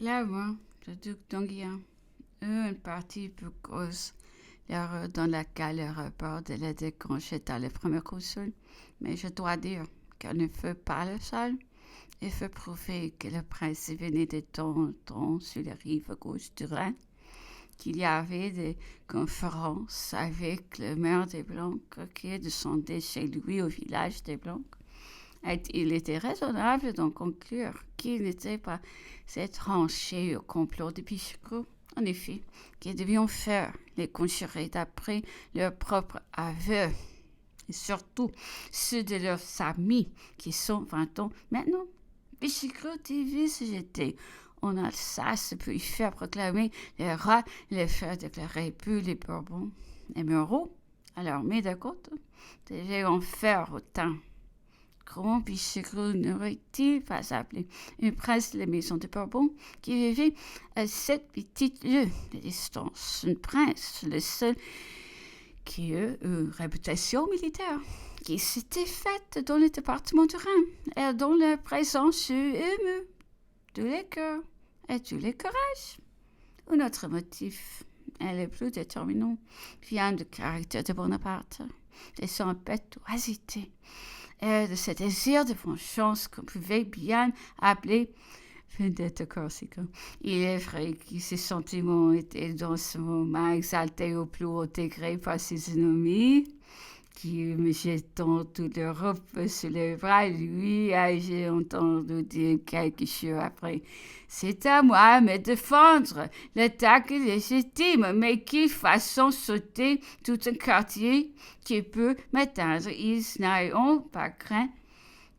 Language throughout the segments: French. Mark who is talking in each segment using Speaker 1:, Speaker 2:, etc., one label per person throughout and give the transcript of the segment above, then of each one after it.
Speaker 1: L'avant, le duc d'Anguien, une partie peu cause l'heure dans laquelle le rapport de la déclenche est à le premier consul, mais je dois dire qu'elle ne fut pas le seul. Il faut prouver que le prince venait de Tonton sur la rive gauche du Rhin, qu'il y avait des conférences avec le maire des Blancs qui descendait chez lui au village des Blancs. Il était raisonnable d'en conclure qu'il n'était pas étranger au complot de Pichegru. En effet, qu'ils devions faire les conjurés d'après leur propre aveu, et surtout ceux de leurs amis qui sont 20 ans maintenant. Pichegru devait se jeter en Alsace puis faire proclamer le roi et le faire déclarer plus les Bourbons. Les Moreau, alors mis de côté, devaient en faire autant. Comment Pichegru n'aurait-il pas appelé un prince de la maison de Bourbon qui vivait à 7 petits lieues de distance? Un prince, le seul qui eut une réputation militaire, qui s'était faite dans le département du Rhin et dont la présence eût ému tous les cœurs et tous les courages. Un autre motif, et le plus déterminant, vient du caractère de Bonaparte, de son impétuosité et de ce désir de vengeance qu'on pouvait bien appeler vendetta corsica. Il est vrai que ses sentiments étaient dans ce moment exaltés au plus haut degré par ses ennemis, qui, me jetant toute l'Europe sur les bras, lui, j'ai entendu dire quelques jours après. C'est à moi de me défendre. L'attaque est légitime, mais qu'il façon sauter tout un quartier qui peut m'atteindre. Ils n'auront pas craint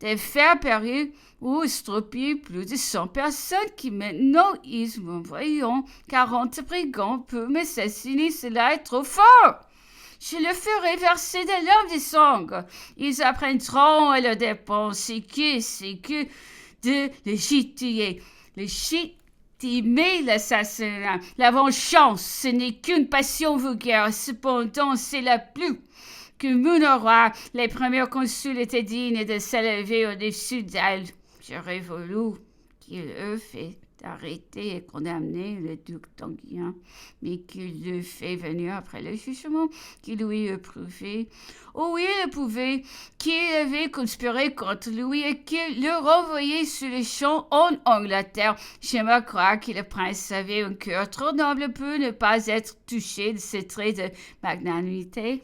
Speaker 1: de faire périr ou estropier plus de 100 personnes qui maintenant ils m'envoyons 40 brigands pour m'assassiner. Cela est trop fort. Je le ferai verser des larmes de sang. Ils apprendront à leur dépense c'est que de légitimer l'assassinat. La vengeance, ce n'est qu'une passion vulgaire. Cependant, c'est la plus que Munora, les premiers consuls étaient dignes de s'élever au-dessus d'elle. J'aurais voulu qu'il eût fait arrêter et condamner le duc d'Anguien, mais qu'il l'eût fait venir après le jugement, qu'il lui eût prouvé, oui, il pouvait, qu'il avait conspiré contre lui et qu'il le renvoyait sur les champs en Angleterre. Je me crois que le prince avait un cœur trop noble pour ne pas être touché de ces traits de magnanimité.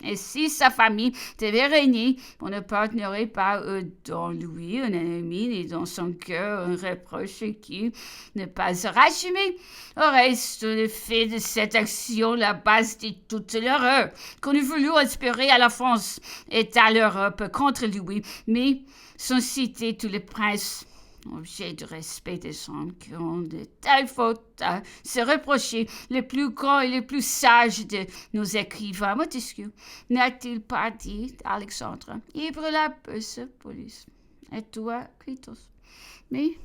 Speaker 1: Et si sa famille devait régner, on ne partenerait pas dans lui un ennemi, ni dans son cœur un reproche qui ne passera jamais. Au reste, le fait de cette action, la base de toute l'horreur qu'on eût voulu inspirer à la France et à l'Europe contre lui, mais sans citer tous les princes objet de respect des hommes qui ont de telles fautes à se reprocher, les plus grands et les plus sages de nos écrivains. Montesquieu n'a-t-il pas dit d'Alexandre? Il brûla peu ce police. Et toi, Critos? Mais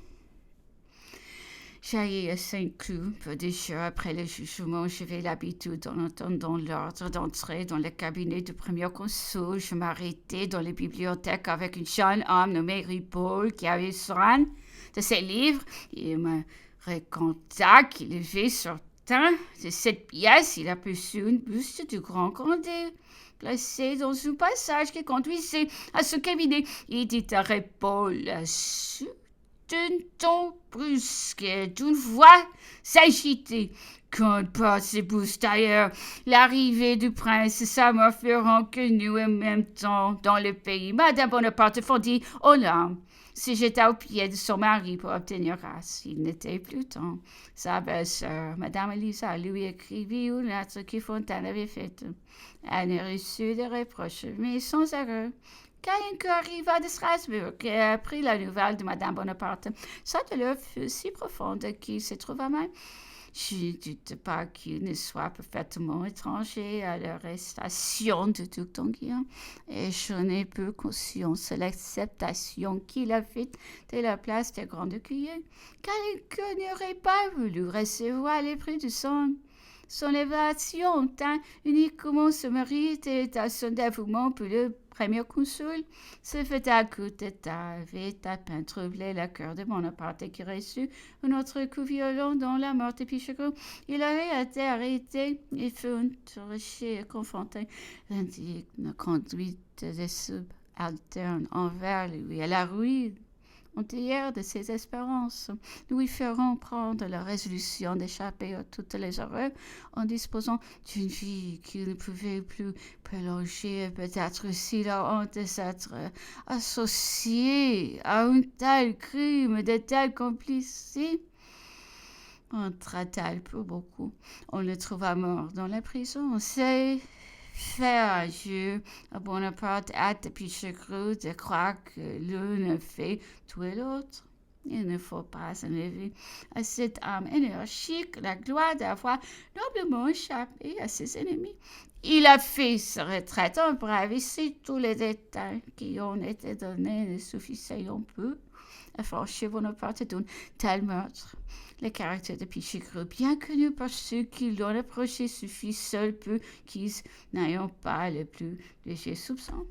Speaker 1: j'ai à 5 coups, peu de jours après le jugement, j'avais l'habitude, en entendant l'ordre d'entrer dans le cabinet du premier consul, je m'arrêtais dans les bibliothèques avec une jeune homme nommée Ripoll qui avait soin de ses livres. Il me raconta qu'il avait sorti de cette pièce, il aperçut une buste du grand Condé placée dans un passage qui conduisait à ce cabinet. Il dit à Ripoll, d'un ton brusque, d'une voix s'agitait. Quand passe pousse d'ailleurs, l'arrivée du prince ça m'a fait reconnu en même temps dans le pays. Madame Bonaparte fondit aux larmes. Si j'étais au pied de son mari pour obtenir grâce, il n'était plus temps. Sa belle-sœur, Madame Elisa, lui écrivit une lettre que Fontaine avait faite. Elle ne reçut de reproches, mais sans erreur. Quelqu'un arriva de Strasbourg et apprit la nouvelle de Madame Bonaparte. Sa douleur fut si profonde qu'il se trouva mal. Je ne doute pas qu'il ne soit parfaitement étranger à l'arrestation de duc d'Anguien, et je n'ai peu conscience de l'acceptation qu'il a faite de la place des grands écuyers. Quelqu'un n'aurait pas voulu recevoir les prix du sang. Son évasion tint uniquement son mérite et à son dévouement pour le premier consul. Ce fait d'État avait à peine troublé le cœur de Bonaparte qui reçut un autre coup violent dans la mort de Pichegru. Il avait été arrêté et fut interrogé et confronté. L'indigne conduite des subalternes envers lui et la ruine entière de ses espérances lui feront prendre la résolution d'échapper à toutes les horreurs en disposant d'une vie qu'il ne pouvait plus prolonger. Peut-être aussi la honte de s'être associé à un tel crime, de telle complicité entra-t-elle pour beaucoup. On le trouva mort dans la prison. C'est faire adieu à Bonaparte, hâte Pichegru de croire que l'un a fait tuer l'autre. Il ne faut pas enlever à cette âme énergique la gloire d'avoir noblement échappé à ses ennemis. Il a fait sa retraite en bravissant tous les détails qui ont été donnés ne suffisaient un peu à franchir Bonaparte d'un tel meurtre. Le caractère de Pichegru, bien connu par ceux qui l'ont approché, suffit seul peu qu'ils n'ayant pas le plus léger soupçon.